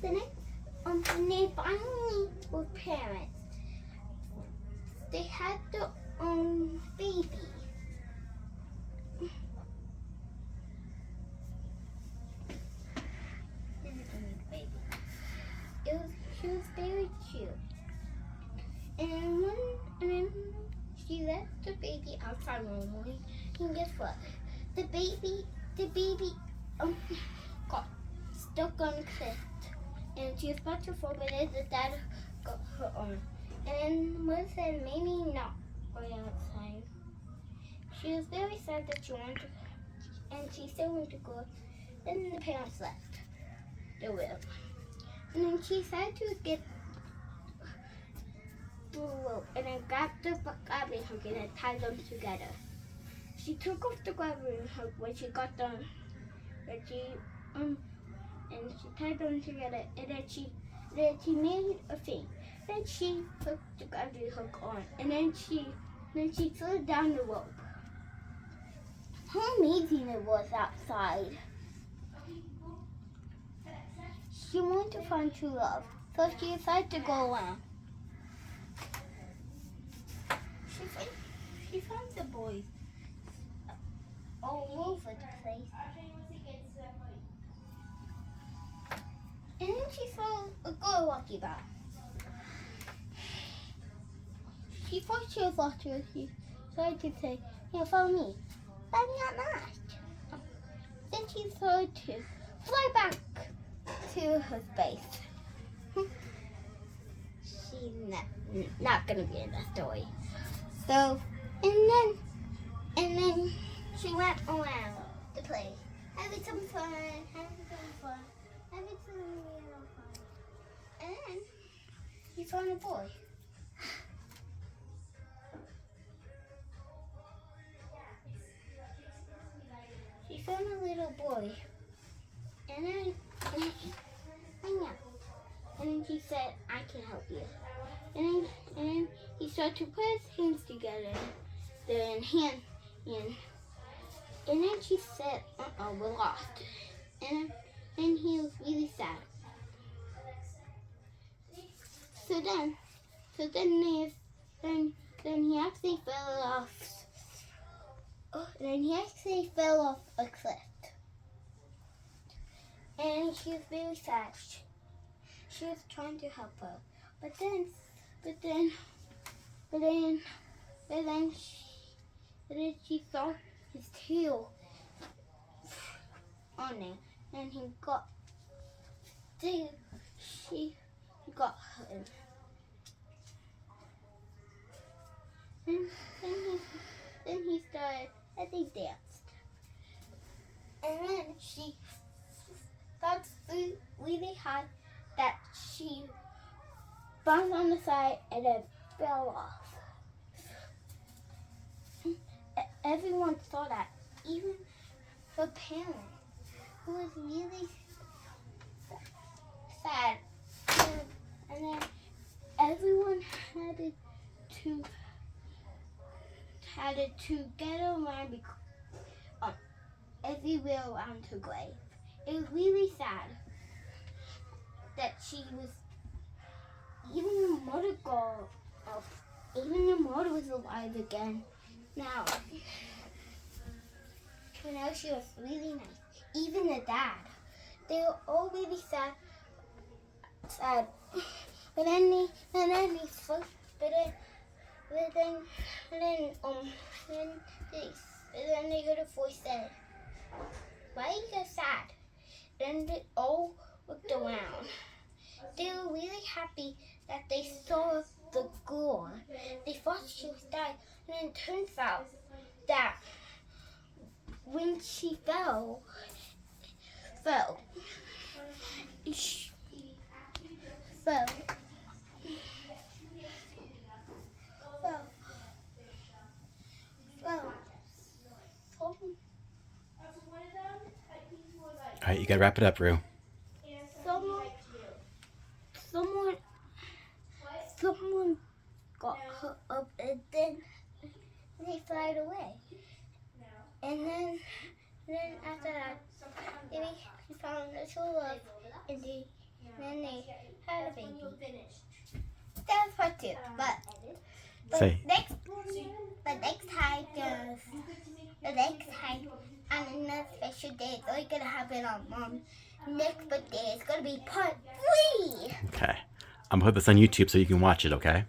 Then when they finally were parents, they had their own baby. She was very cute. And then she let the baby outside one morning, and guess what? The baby got stuck on the cliff, and she was about to fall, but then the dad got her on. And then the mother said, maybe not go outside. She was very sad that she wanted to, and she still wanted to go. Then the parents left the room. And then she decided to get the rope and then grabbed the grappling hook and then tied them together. She took off the grappling hook when she got done. And she tied them together, and then she made a thing. Then she put the grappling hook on, and then she slid down the rope. How amazing it was outside. She wanted to find true love, so she decided to go around. She found the boys all over the place. And then she saw a girl walking by. She thought she was lost, so she started to say, "Here, follow me." But I'm not. Then she started to fly back to her space. She's not gonna be in the story. So, and then she went around the place, having some fun. And then she found a boy. She found a little boy. And then she said, "I can help you." And then he started to put his hands together. And then she said, "We're lost." And he was really sad. So then he actually fell off. Then he actually fell off a cliff. And she was very sad. She was trying to help her, but then she saw his tail on it, and she got hurt. And then he started, as they danced, and then she got really high that she bounced on the side and then fell off. Everyone saw that, even her parents, who was really sad. And then everyone had to get around everywhere around her grave. It was really sad that she was, even the mother was alive again. Now she was really nice. Even the dad, they were all really sad. But then they heard a voice say, "Why are you so sad?" Then they all looked around. They were really happy that they saw the girl. They thought she was dying, and then it turns out that when she fell, All right, you gotta wrap it up, Rue. Someone got her up, and then they flied away. And then after that, she found a true love in And then they had a baby. That's part 2. But Say. next time, the next time on another special day, it's only gonna happen on Mom's next birthday. It's gonna be part 3. Okay. I'm gonna put this on YouTube so you can watch it, okay?